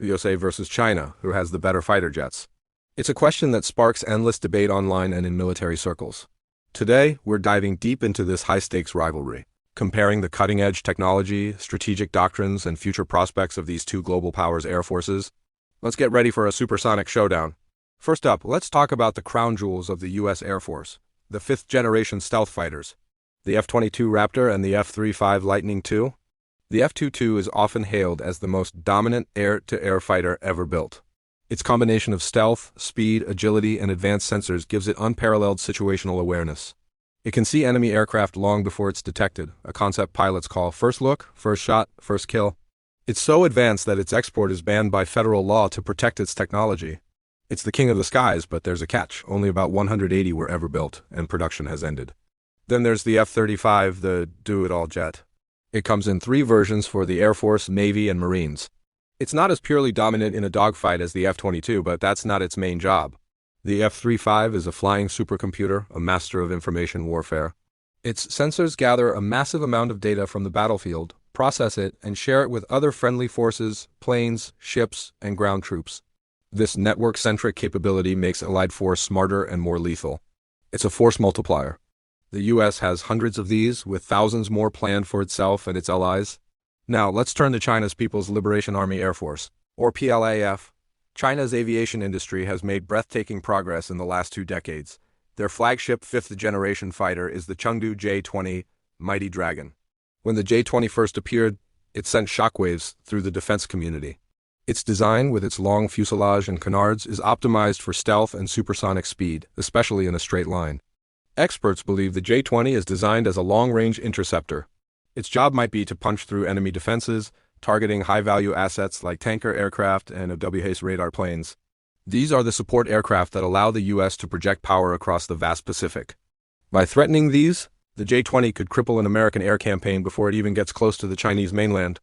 USA versus China, who has the better fighter jets? It's a question that sparks endless debate online and in military circles. Today, we're diving deep into this high-stakes rivalry, comparing the cutting-edge technology, strategic doctrines, and future prospects of these two global powers' air forces. Let's get ready for a supersonic showdown. First up, let's talk about the crown jewels of the U.S. Air Force, the fifth-generation stealth fighters, the F-22 Raptor and the F-35 Lightning II. The F-22 is often hailed as the most dominant air-to-air fighter ever built. Its combination of stealth, speed, agility, and advanced sensors gives it unparalleled situational awareness. It can see enemy aircraft long before it's detected, a concept pilots call first look, first shot, first kill. It's so advanced that its export is banned by federal law to protect its technology. It's the king of the skies, but there's a catch. Only about 180 were ever built, and production has ended. Then there's the F-35, the do-it-all jet. It comes in 3 versions for the Air Force, Navy, and Marines. It's not as purely dominant in a dogfight as the F-22, but that's not its main job. The F-35 is a flying supercomputer, a master of information warfare. Its sensors gather a massive amount of data from the battlefield, process it, and share it with other friendly forces, planes, ships, and ground troops. This network-centric capability makes Allied force smarter and more lethal. It's a force multiplier. The U.S. has hundreds of these, with thousands more planned for itself and its allies. Now, let's turn to China's People's Liberation Army Air Force, or PLAF. China's aviation industry has made breathtaking progress in the last 2 decades. Their flagship fifth-generation fighter is the Chengdu J-20 Mighty Dragon. When the J-20 first appeared, it sent shockwaves through the defense community. Its design, with its long fuselage and canards, is optimized for stealth and supersonic speed, especially in a straight line. Experts believe the J-20 is designed as a long-range interceptor. Its job might be to punch through enemy defenses, targeting high-value assets like tanker aircraft and WHACE radar planes. These are the support aircraft that allow the U.S. to project power across the vast Pacific. By threatening these, the J-20 could cripple an American air campaign before it even gets close to the Chinese mainland.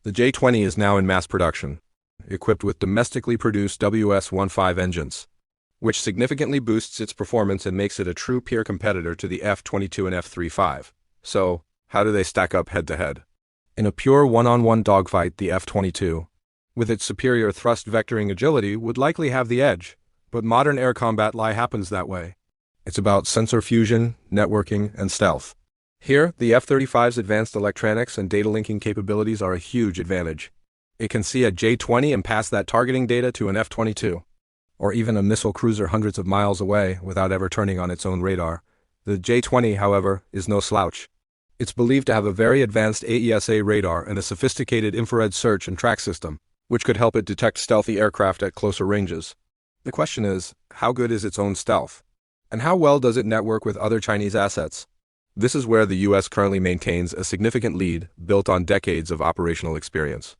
The J-20 is now in mass production, equipped with domestically produced WS-15 engines, which significantly boosts its performance and makes it a true peer competitor to the F-22 and F-35. So, how do they stack up head-to-head? In a pure one-on-one dogfight, the F-22, with its superior thrust vectoring agility, would likely have the edge, but modern air combat happens that way. It's about sensor fusion, networking, and stealth. Here, the F-35's advanced electronics and data linking capabilities are a huge advantage. It can see a J-20 and pass that targeting data to an F-22, or even a missile cruiser hundreds of miles away without ever turning on its own radar. The J-20, however, is no slouch. It's believed to have a very advanced AESA radar and a sophisticated infrared search and track system, which could help it detect stealthy aircraft at closer ranges. The question is, how good is its own stealth? And how well does it network with other Chinese assets? This is where the U.S. currently maintains a significant lead, built on decades of operational experience.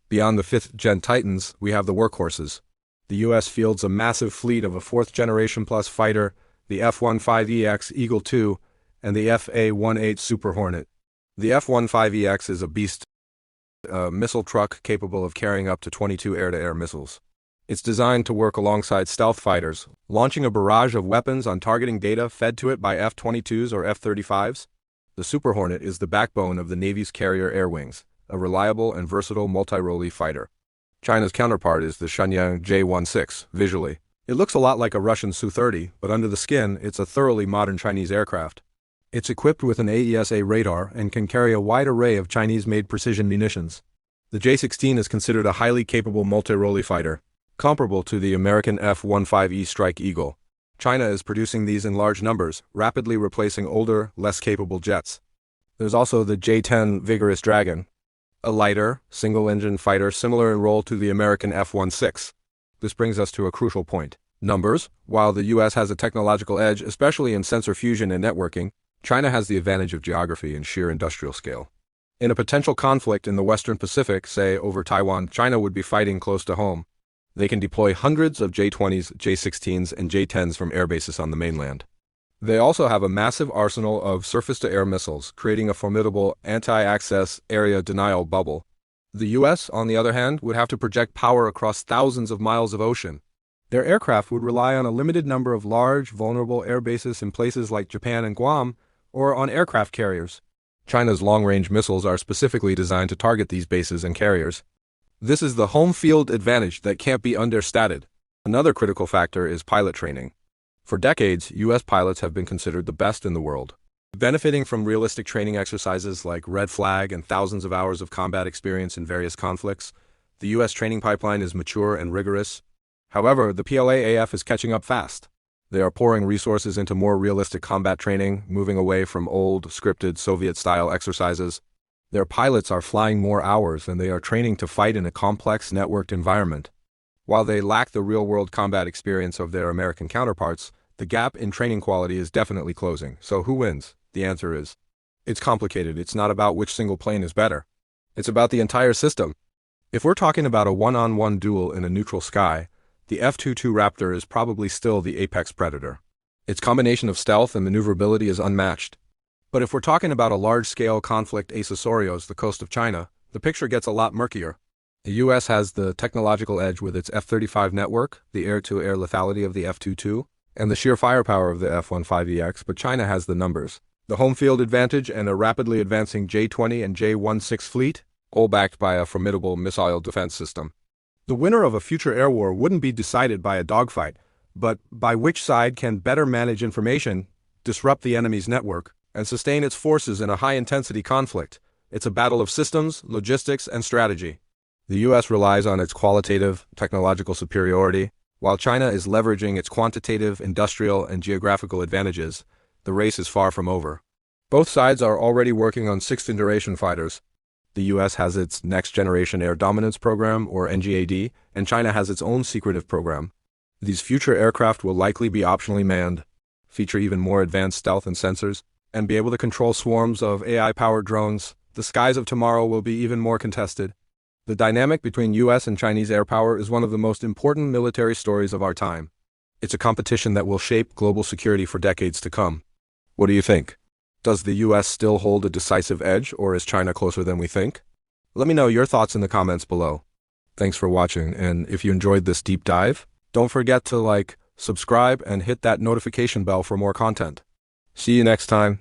Beyond the 5th-gen Titans, we have the workhorses. The U.S. fields a massive fleet of a 4th-generation plus fighter, the F-15EX Eagle II, and the F/A-18 Super Hornet. The F-15EX is a beast, a missile truck capable of carrying up to 22 air-to-air missiles. It's designed to work alongside stealth fighters, launching a barrage of weapons on targeting data fed to it by F-22s or F-35s. The Super Hornet is the backbone of the Navy's carrier air wings, a reliable and versatile multi-role fighter. China's counterpart is the Shenyang J-16. Visually, it looks a lot like a Russian Su-30, but under the skin, it's a thoroughly modern Chinese aircraft. It's equipped with an AESA radar and can carry a wide array of Chinese-made precision munitions. The J-16 is considered a highly capable multi-role fighter, comparable to the American F-15E Strike Eagle. China is producing these in large numbers, rapidly replacing older, less capable jets. There's also the J-10 Vigorous Dragon, a lighter, single-engine fighter similar in role to the American F-16. This brings us to a crucial point. Numbers. While the U.S. has a technological edge, especially in sensor fusion and networking, China has the advantage of geography and sheer industrial scale. In a potential conflict in the Western Pacific, say over Taiwan, China would be fighting close to home. They can deploy hundreds of J-20s, J-16s, and J-10s from air bases on the mainland. They also have a massive arsenal of surface-to-air missiles, creating a formidable anti-access area denial bubble. The U.S., on the other hand, would have to project power across thousands of miles of ocean. Their aircraft would rely on a limited number of large, vulnerable air bases in places like Japan and Guam, or on aircraft carriers. China's long-range missiles are specifically designed to target these bases and carriers. This is the home field advantage that can't be understated. Another critical factor is pilot training. For decades, U.S. pilots have been considered the best in the world, benefiting from realistic training exercises like Red Flag and thousands of hours of combat experience in various conflicts. The U.S. training pipeline is mature and rigorous. However, the PLAAF is catching up fast. They are pouring resources into more realistic combat training, moving away from old, scripted Soviet-style exercises. Their pilots are flying more hours and they are training to fight in a complex, networked environment. While they lack the real-world combat experience of their American counterparts, the gap in training quality is definitely closing. So who wins? The answer is, it's complicated. It's not about which single plane is better. It's about the entire system. If we're talking about a one-on-one duel in a neutral sky, the F-22 Raptor is probably still the apex predator. Its combination of stealth and maneuverability is unmatched. But if we're talking about a large-scale conflict ace Açores, the coast of China, the picture gets a lot murkier. The U.S. has the technological edge with its F-35 network, the air-to-air lethality of the F-22, and the sheer firepower of the F-15EX, but China has the numbers, the home field advantage, and a rapidly advancing J-20 and J-16 fleet, all backed by a formidable missile defense system. The winner of a future air war wouldn't be decided by a dogfight, but by which side can better manage information, disrupt the enemy's network, and sustain its forces in a high-intensity conflict. It's a battle of systems, logistics, and strategy. The U.S. relies on its qualitative, technological superiority, while China is leveraging its quantitative, industrial, and geographical advantages. The race is far from over. Both sides are already working on sixth-generation fighters. The U.S. has its Next Generation Air Dominance Program, or NGAD, and China has its own secretive program. These future aircraft will likely be optionally manned, feature even more advanced stealth and sensors, and be able to control swarms of AI-powered drones. The skies of tomorrow will be even more contested. The dynamic between U.S. and Chinese air power is one of the most important military stories of our time. It's a competition that will shape global security for decades to come. What do you think? Does the U.S. still hold a decisive edge, or is China closer than we think? Let me know your thoughts in the comments below. Thanks for watching, and if you enjoyed this deep dive, don't forget to like, subscribe, and hit that notification bell for more content. See you next time.